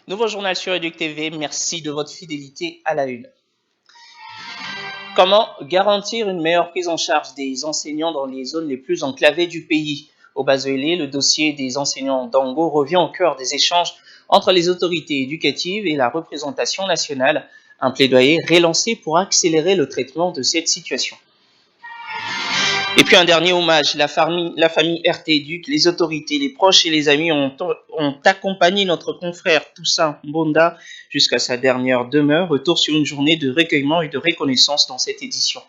Nouveau journal sur Educ TV, merci de votre fidélité à la une. Comment garantir une meilleure prise en charge des enseignants dans les zones les plus enclavées du pays? Au Bazoélé, le dossier des enseignants d'Ango revient au cœur des échanges entre les autorités éducatives et la représentation nationale. Un plaidoyer relancé pour accélérer le traitement de cette situation. Et puis un dernier hommage, la famille RT Éduc, les autorités, les proches et les amis ont accompagné notre confrère Toussaint Mbonda jusqu'à sa dernière demeure. Retour sur une journée de recueillement et de reconnaissance dans cette édition.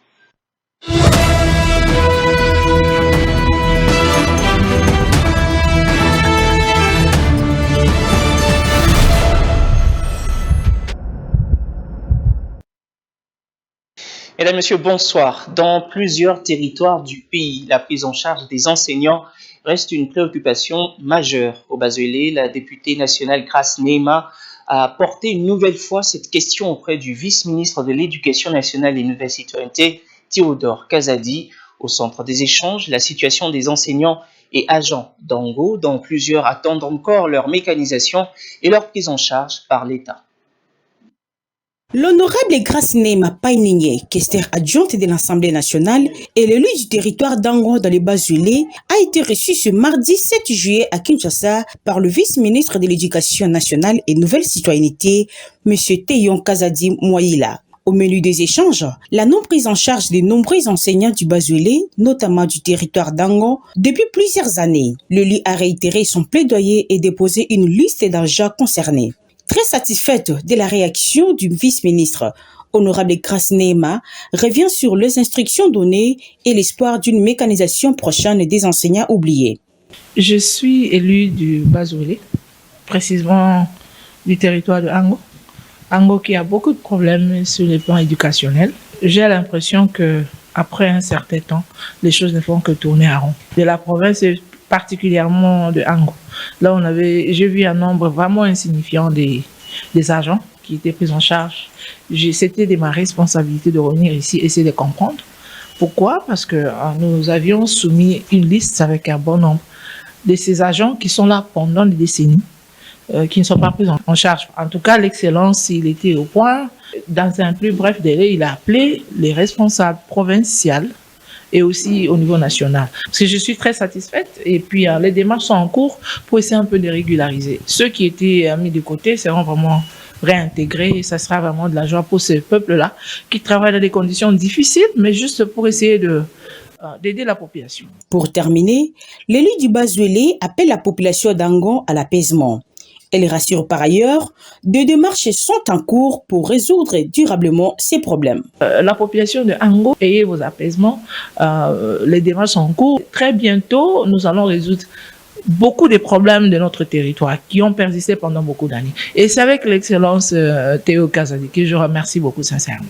Mesdames, Messieurs, bonsoir. Dans plusieurs territoires du pays, la prise en charge des enseignants reste une préoccupation majeure. Au Bazoélé, la députée nationale Grace Neema a porté une nouvelle fois cette question auprès du vice-ministre de l'Éducation nationale et de la citoyenneté, Théodore Kazadi. Au centre des échanges, la situation des enseignants et agents d'Ango, dont plusieurs attendent encore leur mécanisation et leur prise en charge par l'État. L'honorable Grace Neema Paininye, questeur adjointe de l'Assemblée nationale et l'élu du territoire d'Ango dans les Bazoélé, a été reçu ce mardi 7 juillet à Kinshasa par le vice-ministre de l'Éducation nationale et Nouvelle Citoyenneté, M. Théodore Kazadi Moïla. Au menu des échanges, la non-prise en charge des nombreux enseignants du Bazoélé, notamment du territoire d'Ango, depuis plusieurs années. Le lit a réitéré son plaidoyer et déposé une liste d'agents concernés. Très satisfaite de la réaction du vice-ministre, honorable Grace Neema revient sur les instructions données et l'espoir d'une mécanisation prochaine des enseignants oubliés. Je suis élu du Bazoélé, précisément du territoire de Ango. Ango qui a beaucoup de problèmes sur le plan éducationnel. J'ai l'impression que après un certain temps, les choses ne font que tourner à rond. De la province, particulièrement de Ango. Là, j'ai vu un nombre vraiment insignifiant des agents qui étaient pris en charge. C'était de ma responsabilité de revenir ici, essayer de comprendre. Pourquoi? Parce que nous avions soumis une liste avec un bon nombre de ces agents qui sont là pendant des décennies, qui ne sont pas pris en charge. En tout cas, l'excellence, il était au point. Dans un plus bref délai, il a appelé les responsables provinciaux et aussi au niveau national. Parce que je suis très satisfaite et puis les démarches sont en cours pour essayer un peu de régulariser. Ceux qui étaient mis de côté seront vraiment réintégrés et ça sera vraiment de la joie pour ce peuple-là qui travaille dans des conditions difficiles, mais juste pour essayer d'aider la population. Pour terminer, l'élu du Bazoélé appelle la population d'Ango à l'apaisement. Elle rassure par ailleurs, des démarches sont en cours pour résoudre durablement ces problèmes. La population de Ango, ayez vos apaisements, les démarches sont en cours. Très bientôt, nous allons résoudre beaucoup de problèmes de notre territoire qui ont persisté pendant beaucoup d'années. Et c'est avec l'excellence Théo Kazadi que je remercie beaucoup sincèrement.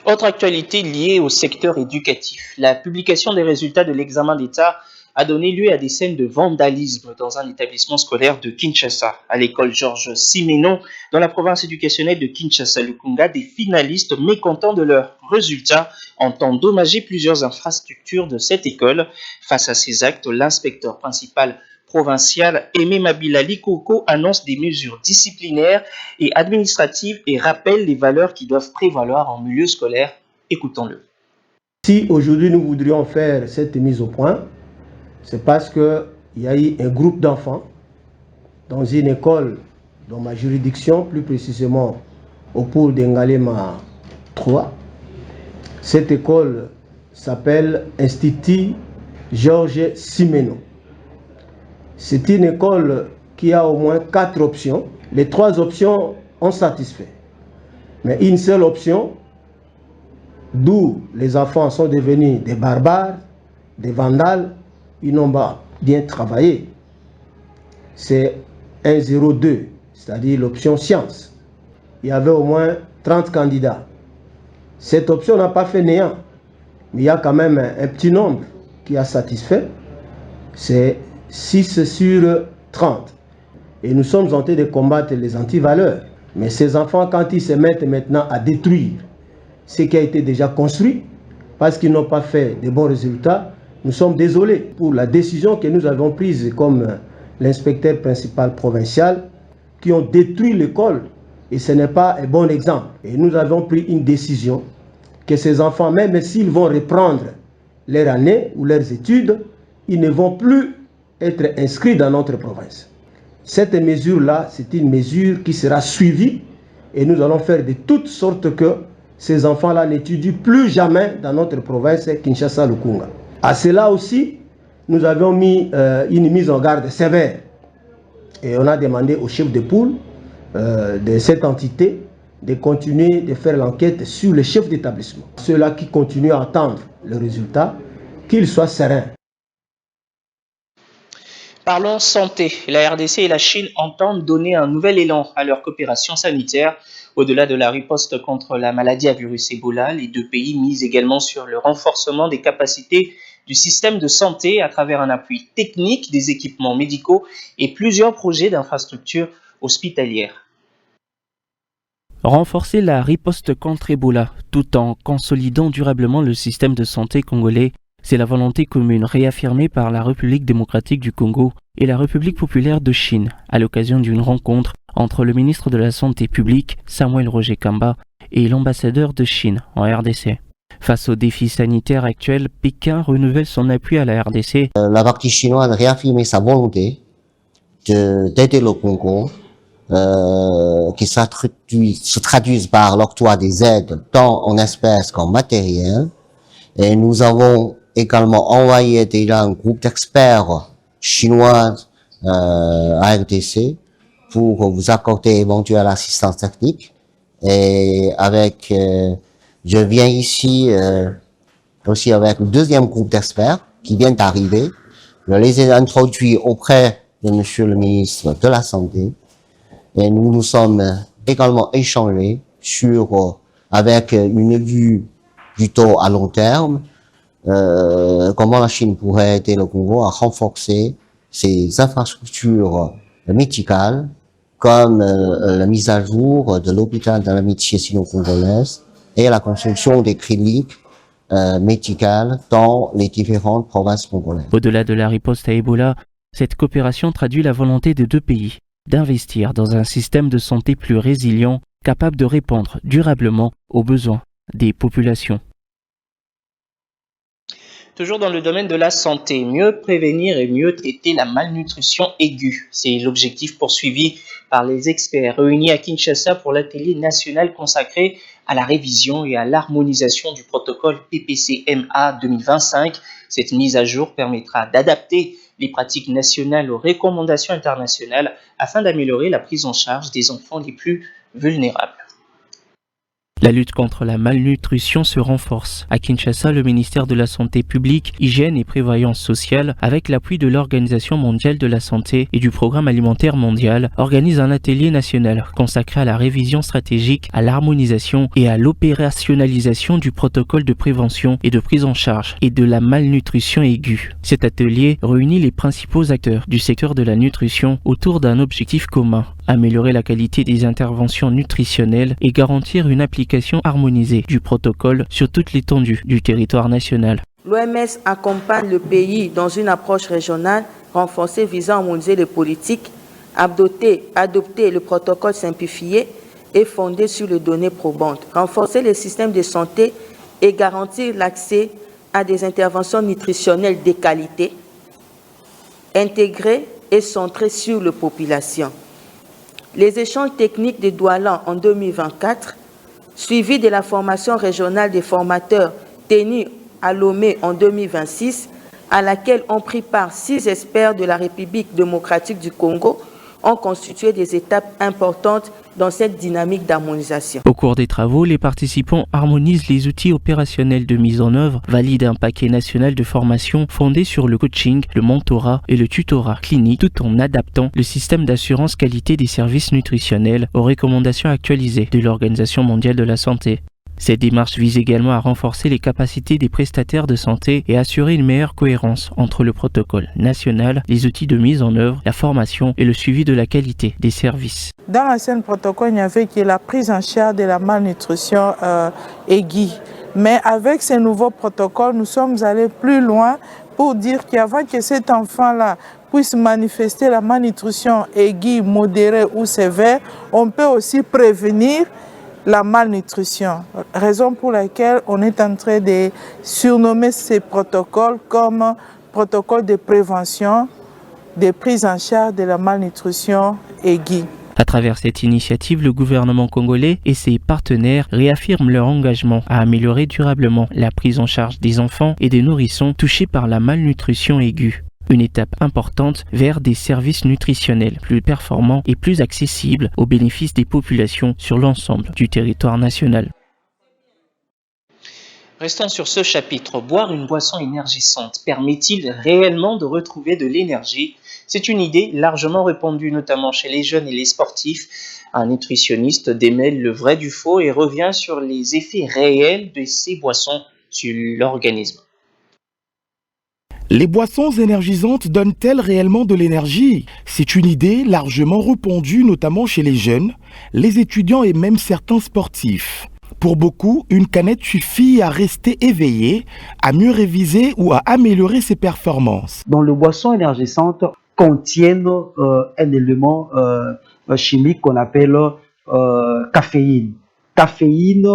Autre actualité liée au secteur éducatif, la publication des résultats de l'examen d'État a donné lieu à des scènes de vandalisme dans un établissement scolaire de Kinshasa. À l'école Georges Simenon, dans la province éducationnelle de Kinshasa-Lukunga, des finalistes mécontents de leurs résultats ont endommagé plusieurs infrastructures de cette école. Face à ces actes, l'inspecteur principal provincial Aimé Mabila Likoko annonce des mesures disciplinaires et administratives et rappelle les valeurs qui doivent prévaloir en milieu scolaire. Écoutons-le. Si aujourd'hui nous voudrions faire cette mise au point, c'est parce qu'il y a eu un groupe d'enfants dans une école dans ma juridiction, plus précisément au pôle d'Engalema 3. Cette école s'appelle Institut Georges Simenon. C'est une école qui a au moins 4 options. Les 3 options ont satisfait. Mais une seule option, d'où les enfants sont devenus des barbares, des vandales, ils n'ont pas bien travaillé. C'est 102, c'est-à-dire l'option science. Il y avait au moins 30 candidats. Cette option n'a pas fait néant, mais il y a quand même un petit nombre qui a satisfait. C'est 6 sur 30. Et nous sommes en train de combattre les antivaleurs. Mais ces enfants, quand ils se mettent maintenant à détruire ce qui a été déjà construit, parce qu'ils n'ont pas fait de bons résultats, nous sommes désolés pour la décision que nous avons prise comme l'inspecteur principal provincial, qui ont détruit l'école. Et ce n'est pas un bon exemple. Et nous avons pris une décision que ces enfants, même s'ils vont reprendre leur année ou leurs études, ils ne vont plus être inscrits dans notre province. Cette mesure-là, c'est une mesure qui sera suivie et nous allons faire de toutes sortes que ces enfants-là n'étudient plus jamais dans notre province Kinshasa-Lukunga. À cela aussi, nous avons mis une mise en garde sévère et on a demandé au chef de poule de cette entité de continuer de faire l'enquête sur le chef d'établissement. Ceux-là qui continuent à attendre le résultat, qu'ils soient sereins. Parlons santé. La RDC et la Chine entendent donner un nouvel élan à leur coopération sanitaire. Au-delà de la riposte contre la maladie à virus Ebola, les deux pays misent également sur le renforcement des capacités du système de santé à travers un appui technique, des équipements médicaux et plusieurs projets d'infrastructures hospitalières. Renforcer la riposte contre Ebola tout en consolidant durablement le système de santé congolais, c'est la volonté commune réaffirmée par la République démocratique du Congo et la République populaire de Chine à l'occasion d'une rencontre entre le ministre de la Santé publique, Samuel Roger Kamba, et l'ambassadeur de Chine en RDC. Face aux défis sanitaires actuels, Pékin renouvelle son appui à la RDC. La partie chinoise a réaffirmé sa volonté d'aider le Congo, qui se traduisent par l'octroi des aides tant en espèces qu'en matériel. Et nous avons également envoyé déjà un groupe d'experts chinois à RDC pour vous accorder éventuelle assistance technique. Et avec, je viens ici aussi avec le deuxième groupe d'experts qui viennent d'arriver. Je les ai introduits auprès de Monsieur le ministre de la Santé. Et nous nous sommes également échangés sur, avec une vue plutôt à long terme, comment la Chine pourrait aider le Congo à renforcer ses infrastructures médicales, comme la mise à jour de l'hôpital de l'amitié sino-congolaise et la construction des cliniques médicales dans les différentes provinces congolaises. Au-delà de la riposte à Ebola, cette coopération traduit la volonté des deux pays d'investir dans un système de santé plus résilient, capable de répondre durablement aux besoins des populations. Toujours dans le domaine de la santé, mieux prévenir et mieux traiter la malnutrition aiguë. C'est l'objectif poursuivi par les experts réunis à Kinshasa pour l'atelier national consacré à la révision et à l'harmonisation du protocole PPC-MA 2025. Cette mise à jour permettra d'adapter les pratiques nationales aux recommandations internationales afin d'améliorer la prise en charge des enfants les plus vulnérables. La lutte contre la malnutrition se renforce. À Kinshasa, le ministère de la Santé publique, Hygiène et Prévoyance sociale, avec l'appui de l'Organisation mondiale de la santé et du Programme alimentaire mondial, organise un atelier national consacré à la révision stratégique, à l'harmonisation et à l'opérationnalisation du protocole de prévention et de prise en charge et de la malnutrition aiguë. Cet atelier réunit les principaux acteurs du secteur de la nutrition autour d'un objectif commun: améliorer la qualité des interventions nutritionnelles et garantir une application harmonisée du protocole sur toute l'étendue du territoire national. L'OMS accompagne le pays dans une approche régionale renforcée visant à harmoniser les politiques, adopter le protocole simplifié et fondé sur les données probantes, renforcer les systèmes de santé et garantir l'accès à des interventions nutritionnelles de qualité, intégrées et centrées sur la population. Les échanges techniques de Douala en 2024, suivis de la formation régionale des formateurs tenue à Lomé en 2026, à laquelle ont pris part 6 experts de la République démocratique du Congo, ont constitué des étapes importantes dans cette dynamique d'harmonisation. Au cours des travaux, les participants harmonisent les outils opérationnels de mise en œuvre, valident un paquet national de formation fondé sur le coaching, le mentorat et le tutorat clinique, tout en adaptant le système d'assurance qualité des services nutritionnels aux recommandations actualisées de l'Organisation mondiale de la santé. Cette démarche vise également à renforcer les capacités des prestataires de santé et assurer une meilleure cohérence entre le protocole national, les outils de mise en œuvre, la formation et le suivi de la qualité des services. Dans l'ancien protocole, il n'y avait que la prise en charge de la malnutrition aiguë. Mais avec ces nouveaux protocoles, nous sommes allés plus loin pour dire qu'avant que cet enfant-là puisse manifester la malnutrition aiguë, modérée ou sévère, on peut aussi prévenir la malnutrition. Raison pour laquelle on est en train de surnommer ces protocoles comme protocole de prévention, de prise en charge de la malnutrition aiguë. À travers cette initiative, le gouvernement congolais et ses partenaires réaffirment leur engagement à améliorer durablement la prise en charge des enfants et des nourrissons touchés par la malnutrition aiguë. Une étape importante vers des services nutritionnels plus performants et plus accessibles au bénéfice des populations sur l'ensemble du territoire national. Restons sur ce chapitre. Boire une boisson énergisante permet-il réellement de retrouver de l'énergie? C'est une idée largement répandue, notamment chez les jeunes et les sportifs. Un nutritionniste démêle le vrai du faux et revient sur les effets réels de ces boissons sur l'organisme. Les boissons énergisantes donnent-elles réellement de l'énergie? C'est une idée largement répandue, notamment chez les jeunes, les étudiants et même certains sportifs. Pour beaucoup, une canette suffit à rester éveillé, à mieux réviser ou à améliorer ses performances. Donc les boissons énergisantes contiennent un élément chimique qu'on appelle caféine. Caféine,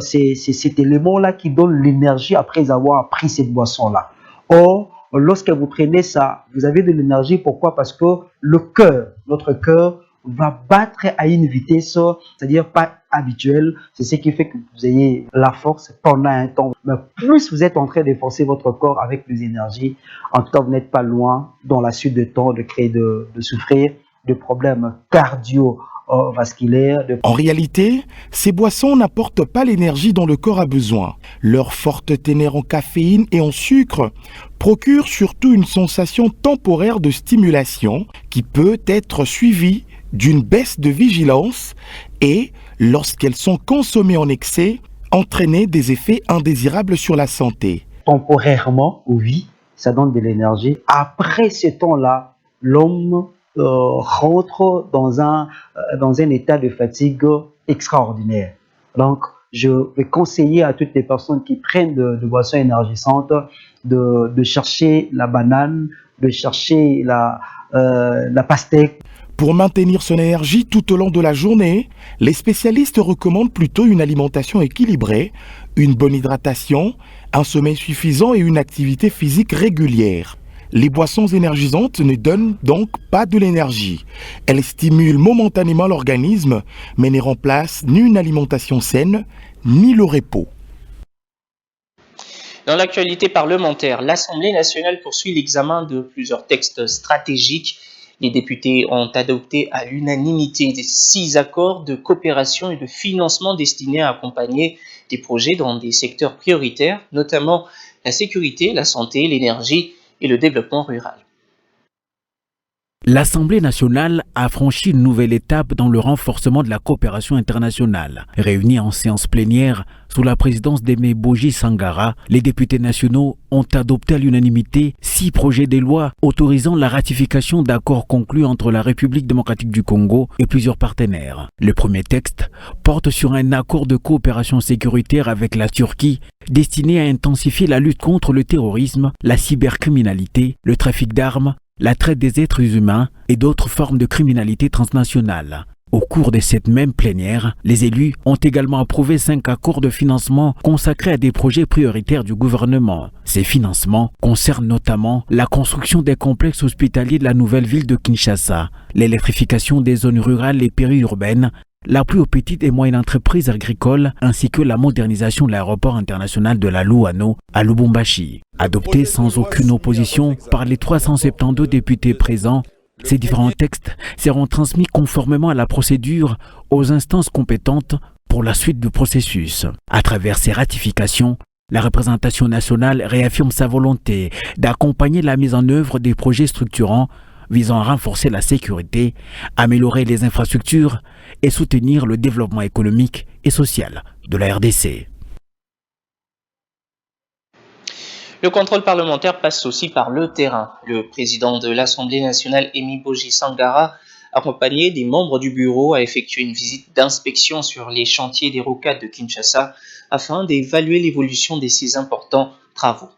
c'est cet élément-là qui donne l'énergie après avoir pris cette boisson-là. Or, lorsque vous prenez ça, vous avez de l'énergie. Pourquoi? Parce que le cœur, notre cœur, va battre à une vitesse, c'est-à-dire pas habituelle. C'est ce qui fait que vous ayez la force pendant un temps. Mais plus vous êtes en train de forcer votre corps avec plus d'énergie, en tout cas, vous n'êtes pas loin, dans la suite de temps, de créer, de souffrir de problèmes cardiovasculaires. En réalité, ces boissons n'apportent pas l'énergie dont le corps a besoin. Leur forte teneur en caféine et en sucre procure surtout une sensation temporaire de stimulation qui peut être suivie d'une baisse de vigilance et, lorsqu'elles sont consommées en excès, entraîner des effets indésirables sur la santé. Temporairement, oui, ça donne de l'énergie. Après ce temps-là, l'homme rentre dans un état de fatigue extraordinaire. Donc, je vais conseiller à toutes les personnes qui prennent de boissons énergisantes de chercher la banane, de chercher la pastèque. Pour maintenir son énergie tout au long de la journée, les spécialistes recommandent plutôt une alimentation équilibrée, une bonne hydratation, un sommeil suffisant et une activité physique régulière. Les boissons énergisantes ne donnent donc pas de l'énergie. Elles stimulent momentanément l'organisme, mais ne remplacent ni une alimentation saine, ni le repos. Dans l'actualité parlementaire, l'Assemblée nationale poursuit l'examen de plusieurs textes stratégiques. Les députés ont adopté à l'unanimité 6 accords de coopération et de financement destinés à accompagner des projets dans des secteurs prioritaires, notamment la sécurité, la santé, l'énergie et le développement rural. L'Assemblée nationale a franchi une nouvelle étape dans le renforcement de la coopération internationale. Réunis en séance plénière sous la présidence d'Aimé Boji Sangara, les députés nationaux ont adopté à l'unanimité 6 projets de loi autorisant la ratification d'accords conclus entre la République démocratique du Congo et plusieurs partenaires. Le premier texte porte sur un accord de coopération sécuritaire avec la Turquie destiné à intensifier la lutte contre le terrorisme, la cybercriminalité, le trafic d'armes, la traite des êtres humains et d'autres formes de criminalité transnationale. Au cours de cette même plénière, les élus ont également approuvé 5 accords de financement consacrés à des projets prioritaires du gouvernement. Ces financements concernent notamment la construction des complexes hospitaliers de la nouvelle ville de Kinshasa, l'électrification des zones rurales et périurbaines, l'appui aux petites et moyennes entreprises agricoles ainsi que la modernisation de l'aéroport international de la Louano à Lubumbashi. Adoptés sans aucune opposition par les 372 députés présents, ces différents textes seront transmis conformément à la procédure aux instances compétentes pour la suite du processus. À travers ces ratifications, la représentation nationale réaffirme sa volonté d'accompagner la mise en œuvre des projets structurants visant à renforcer la sécurité, améliorer les infrastructures et soutenir le développement économique et social de la RDC. Le contrôle parlementaire passe aussi par le terrain. Le président de l'Assemblée nationale, Aimé Boji Sangara, accompagné des membres du bureau, a effectué une visite d'inspection sur les chantiers des rocades de Kinshasa afin d'évaluer l'évolution de ces importants travaux.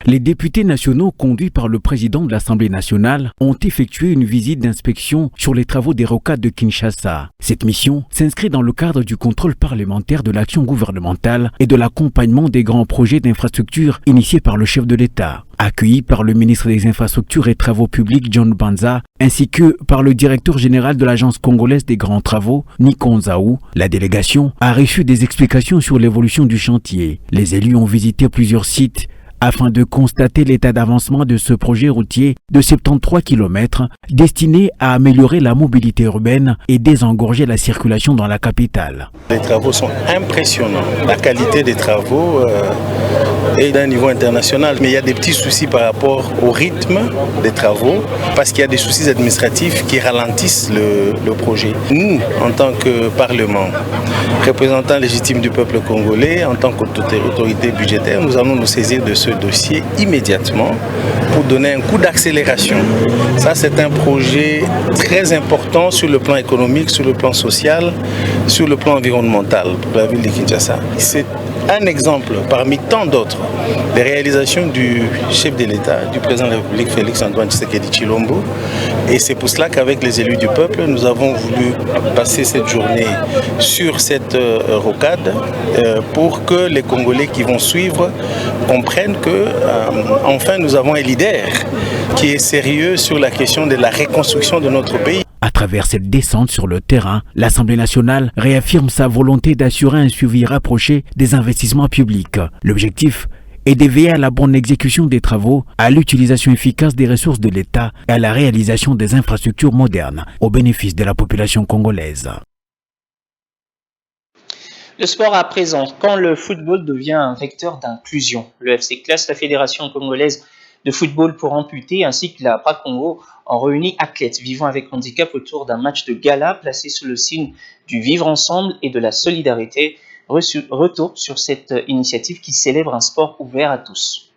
Les députés nationaux conduits par le président de l'Assemblée nationale ont effectué une visite d'inspection sur les travaux des rocades de Kinshasa. Cette mission s'inscrit dans le cadre du contrôle parlementaire de l'action gouvernementale et de l'accompagnement des grands projets d'infrastructure initiés par le chef de l'État. Accueilli par le ministre des Infrastructures et Travaux publics John Banza, ainsi que par le directeur général de l'Agence congolaise des grands travaux, Nikon Zaou, la délégation a reçu des explications sur l'évolution du chantier. Les élus ont visité plusieurs sites afin de constater l'état d'avancement de ce projet routier de 73 km destiné à améliorer la mobilité urbaine et désengorger la circulation dans la capitale. Les travaux sont impressionnants. La qualité des travaux est d'un niveau international, mais il y a des petits soucis par rapport au rythme des travaux parce qu'il y a des soucis administratifs qui ralentissent le projet. Nous, en tant que Parlement, représentants légitimes du peuple congolais, en tant qu'autorité budgétaire, nous allons nous saisir de ce dossier immédiatement pour donner un coup d'accélération. Ça, c'est un projet très important sur le plan économique, sur le plan social, sur le plan environnemental pour la ville de Kinshasa. C'est un exemple parmi tant d'autres des réalisations du chef de l'État, du président de la République Félix-Antoine Tshisekedi Tshilombo. Et c'est pour cela qu'avec les élus du peuple, nous avons voulu passer cette journée sur cette rocade pour que les Congolais qui vont suivre comprennent que enfin nous avons un leader qui est sérieux sur la question de la reconstruction de notre pays. À travers cette descente sur le terrain, l'Assemblée nationale réaffirme sa volonté d'assurer un suivi rapproché des investissements publics. L'objectif est de veiller à la bonne exécution des travaux, à l'utilisation efficace des ressources de l'État et à la réalisation des infrastructures modernes au bénéfice de la population congolaise. Le sport à présent, quand le football devient un vecteur d'inclusion. Le FC Classe, la Fédération congolaise de football pour amputés, ainsi que la BRAC-Congo ont réuni athlètes vivant avec handicap autour d'un match de gala placé sous le signe du vivre ensemble et de la solidarité. Retour sur cette initiative qui célèbre un sport ouvert à tous.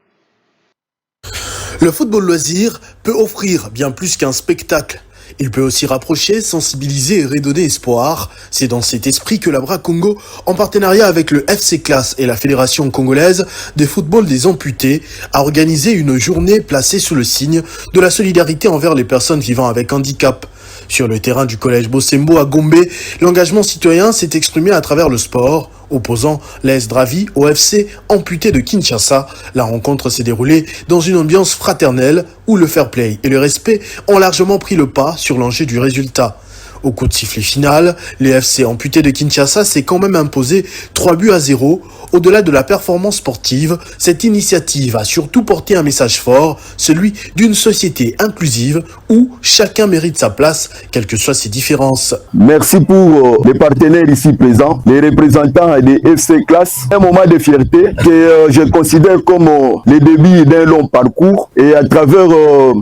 Le football loisir peut offrir bien plus qu'un spectacle. Il peut aussi rapprocher, sensibiliser et redonner espoir. C'est dans cet esprit que la BRAC-Congo, en partenariat avec le FC Classe et la Fédération congolaise de football des amputés, a organisé une journée placée sous le signe de la solidarité envers les personnes vivant avec handicap. Sur le terrain du collège Bosembo à Gombe, l'engagement citoyen s'est exprimé à travers le sport, opposant l'AS Dravi au FC amputé de Kinshasa. La rencontre s'est déroulée dans une ambiance fraternelle où le fair play et le respect ont largement pris le pas sur l'enjeu du résultat. Au coup de sifflet final, les FC amputés de Kinshasa s'est quand même imposé 3-0. Au-delà de la performance sportive, cette initiative a surtout porté un message fort, celui d'une société inclusive où chacun mérite sa place, quelles que soient ses différences. Merci pour les partenaires ici présents, les représentants des FC Classe. Un moment de fierté que je considère comme le début d'un long parcours et à travers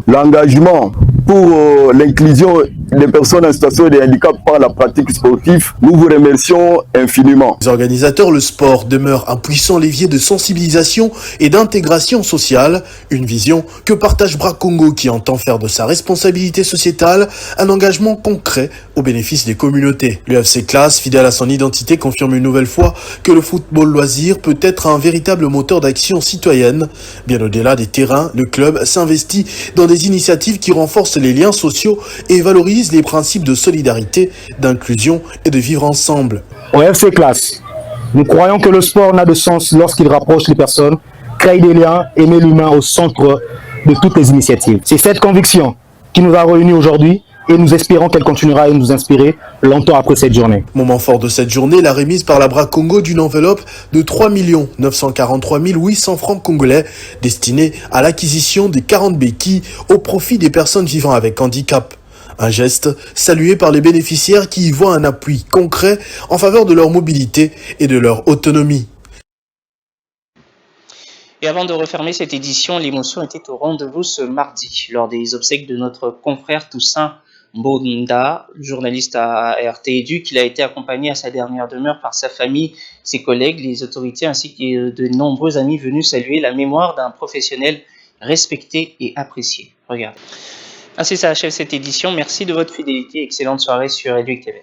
l'engagement pour l'inclusion des personnes en situation de handicap par la pratique sportive, nous vous remercions infiniment. Les organisateurs, le sport demeure un puissant levier de sensibilisation et d'intégration sociale, une vision que partage BRAC-Congo qui entend faire de sa responsabilité sociétale un engagement concret au bénéfice des communautés. Le FC Classe, fidèle à son identité, confirme une nouvelle fois que le football loisir peut être un véritable moteur d'action citoyenne. Bien au-delà des terrains, le club s'investit dans des initiatives qui renforcent les liens sociaux et valorisent les principes de solidarité, d'inclusion et de vivre ensemble. Au FC Classe, nous croyons que le sport n'a de sens lorsqu'il rapproche les personnes, crée des liens et met l'humain au centre de toutes les initiatives. C'est cette conviction qui nous a réunis aujourd'hui et nous espérons qu'elle continuera à nous inspirer longtemps après cette journée. Moment fort de cette journée, la remise par la BRAC-Congo d'une enveloppe de 3 943 800 francs congolais destinée à l'acquisition des 40 béquilles au profit des personnes vivant avec handicap. Un geste salué par les bénéficiaires qui y voient un appui concret en faveur de leur mobilité et de leur autonomie. Et avant de refermer cette édition, l'émotion était au rendez-vous ce mardi, lors des obsèques de notre confrère Toussaint Mbonda, journaliste à RT Éduc. Il a été accompagné à sa dernière demeure par sa famille, ses collègues, les autorités ainsi que de nombreux amis venus saluer la mémoire d'un professionnel respecté et apprécié. Regardez. Ainsi s'achève cette édition. Merci de votre fidélité. Excellente soirée sur Éduc TV.